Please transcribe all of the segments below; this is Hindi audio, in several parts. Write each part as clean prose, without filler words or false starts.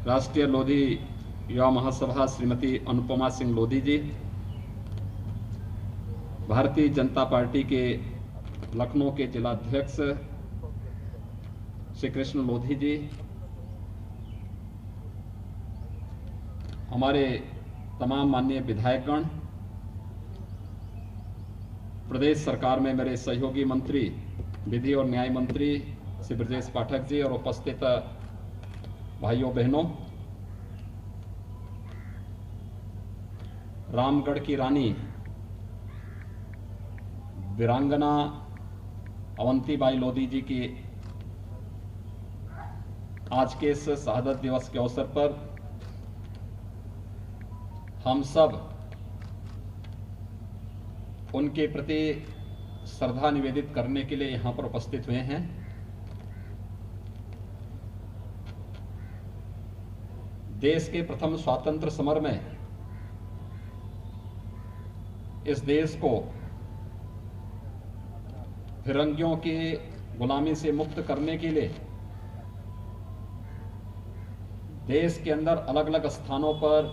राष्ट्रीय लोधी युवा महासभा श्रीमती अनुपमा सिंह लोधी जी, भारतीय जनता पार्टी के लखनऊ के जिला अध्यक्ष श्री कृष्ण लोधी जी, हमारे तमाम माननीय विधायकगण, प्रदेश सरकार में मेरे सहयोगी मंत्री विधि और न्याय मंत्री श्री ब्रजेश पाठक जी और उपस्थित भाइयों बहनों, रामगढ़ की रानी वीरांगना अवंतीबाई लोधी जी की आज के इस शहादत दिवस के अवसर पर हम सब उनके प्रति श्रद्धा निवेदित करने के लिए यहां पर उपस्थित हुए हैं। देश के प्रथम स्वातंत्र्य समर में इस देश को फिरंगियों की गुलामी से मुक्त करने के लिए देश के अंदर अलग अलग स्थानों पर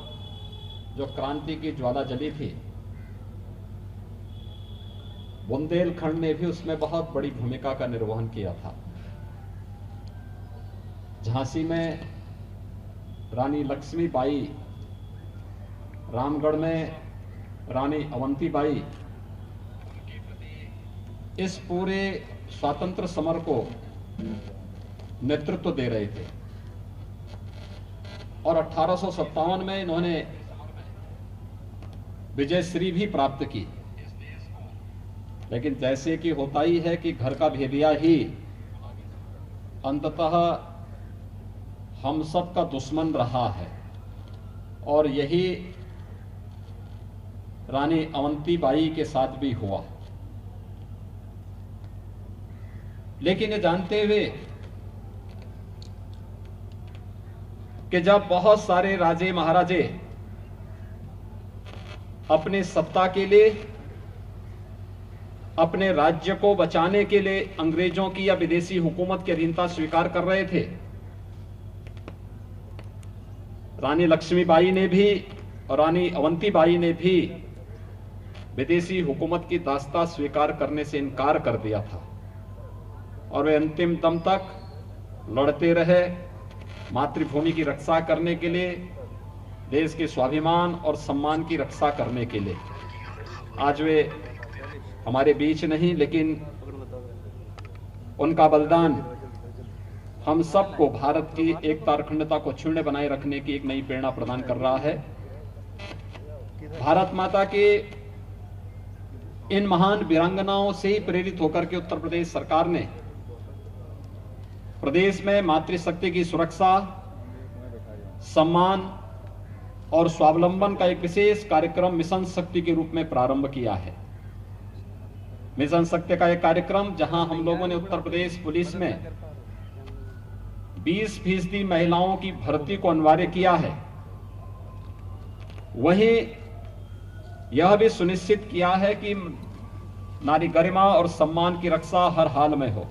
जो क्रांति की ज्वाला जली थी, बुंदेलखंड ने भी उसमें बहुत बड़ी भूमिका का निर्वहन किया था। झांसी में रानी लक्ष्मीबाई, रामगढ़ में रानी अवंतीबाई इस पूरे स्वातंत्र समर को नेतृत्व दे रहे थे और 1857 में इन्होंने विजयश्री भी प्राप्त की। लेकिन जैसे कि होता ही है कि घर का भेदिया ही अंततः हम सब का दुश्मन रहा है, और यही रानी अवंतीबाई के साथ भी हुआ। लेकिन ये जानते हुए कि जब बहुत सारे राजे महाराजे अपने सत्ता के लिए, अपने राज्य को बचाने के लिए अंग्रेजों की या विदेशी हुकूमत की अधीनता स्वीकार कर रहे थे, रानी लक्ष्मीबाई ने भी और रानी अवंतीबाई ने भी विदेशी हुकूमत की दास्ता स्वीकार करने से इनकार कर दिया था और वे अंतिम दम तक लड़ते रहे मातृभूमि की रक्षा करने के लिए, देश के स्वाभिमान और सम्मान की रक्षा करने के लिए। आज वे हमारे बीच नहीं, लेकिन उनका बलिदान हम सबको भारत की एकता और अखंडता को क्षुण्ण बनाए रखने की एक नई प्रेरणा प्रदान कर रहा है। भारत माता के इन महान वीरांगनाओं से ही प्रेरित होकर के उत्तर प्रदेश सरकार ने प्रदेश में मातृशक्ति की सुरक्षा, सम्मान और स्वावलंबन का एक विशेष कार्यक्रम मिशन शक्ति के रूप में प्रारंभ किया है। मिशन शक्ति का एक कार्यक्रम जहां हम लोगों ने उत्तर प्रदेश पुलिस में 20% महिलाओं की भर्ती को अनिवार्य किया है, वहीं यह भी सुनिश्चित किया है कि नारी गरिमा और सम्मान की रक्षा हर हाल में हो।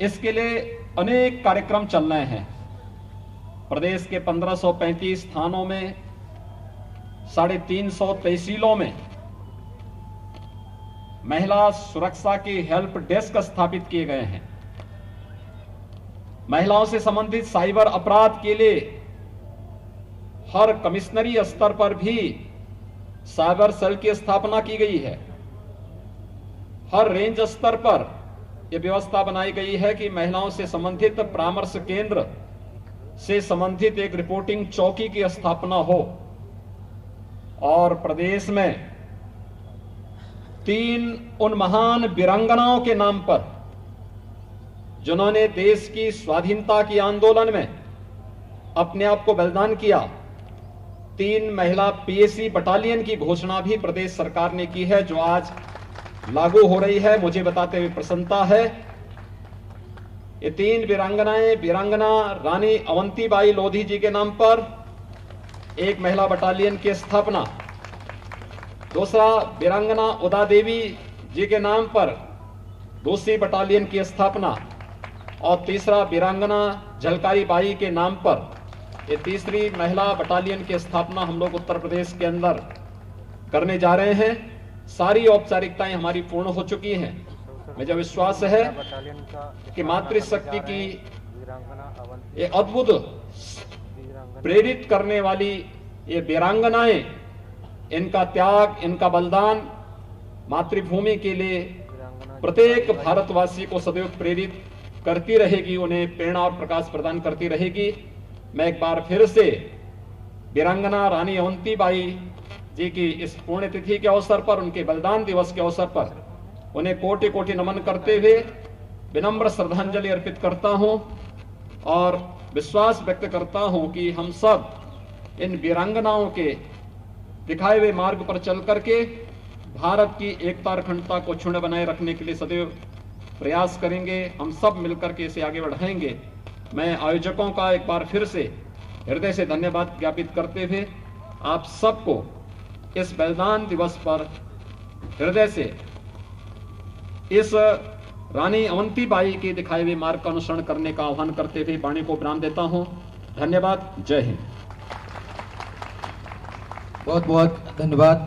इसके लिए अनेक कार्यक्रम चल रहे हैं। प्रदेश के 1535 थानों में 350 तहसीलों में महिला सुरक्षा के हेल्प डेस्क स्थापित किए गए हैं। महिलाओं से संबंधित साइबर अपराध के लिए हर कमिश्नरी स्तर पर भी साइबर सेल की स्थापना की गई है। हर रेंज स्तर पर यह व्यवस्था बनाई गई है कि महिलाओं से संबंधित परामर्श केंद्र से संबंधित एक रिपोर्टिंग चौकी की स्थापना हो। और प्रदेश में 3 उन महान वीरांगनाओं के नाम पर, जिन्होंने देश की स्वाधीनता की आंदोलन में अपने आप को बलिदान किया, 3 महिला पीएसी बटालियन की घोषणा भी प्रदेश सरकार ने की है, जो आज लागू हो रही है। मुझे बताते हुए प्रसन्नता है। ये 3 वीरांगनाएं, वीरांगना रानी अवंतीबाई लोधी जी के नाम पर एक महिला बटालियन की स्थापना, दूसरा वीरांगना उदा देवी जी के नाम पर दूसरी बटालियन की स्थापना, और तीसरा वीरांगना झलकारी बाई के नाम पर ये तीसरी महिला बटालियन की स्थापना हम लोग उत्तर प्रदेश के अंदर करने जा रहे हैं। सारी औपचारिकताएं हमारी पूर्ण हो चुकी हैं। मुझे विश्वास है कि मातृशक्ति की ये अद्भुत प्रेरित करने वाली ये वीरांगनाएं, इनका त्याग, इनका बलिदान मातृभूमि के लिए प्रत्येक भारतवासी को सदैव प्रेरित करती रहेगी, उन्हें प्रेरणा और प्रकाश प्रदान करती रहेगी। मैं एक बार फिर से वीरांगना रानी अवंतीबाई जी की इस पुण्यतिथि के अवसर पर, उनके बलिदान दिवस के अवसर पर उन्हें कोटि कोटि नमन करते हुए विनम्र श्रद्धांजलि अर्पित करता हूं और विश्वास व्यक्त करता हूं कि हम सब इन वीरांगनाओं के दिखाए हुए मार्ग पर चल करके भारत की एकता और अखंडता को क्षुण्ण बनाए रखने के लिए सदैव प्रयास करेंगे। हम सब मिलकर के इसे आगे बढ़ाएंगे। मैं आयोजकों का एक बार फिर से हृदय से धन्यवाद ज्ञापित करते हुए आप सबको इस बलिदान दिवस पर हृदय से इस रानी अवंतीबाई के दिखाए हुए मार्ग का अनुसरण करने का आह्वान करते हुए वाणी को विराम देता हूं। धन्यवाद। जय हिंद। बहुत बहुत धन्यवाद।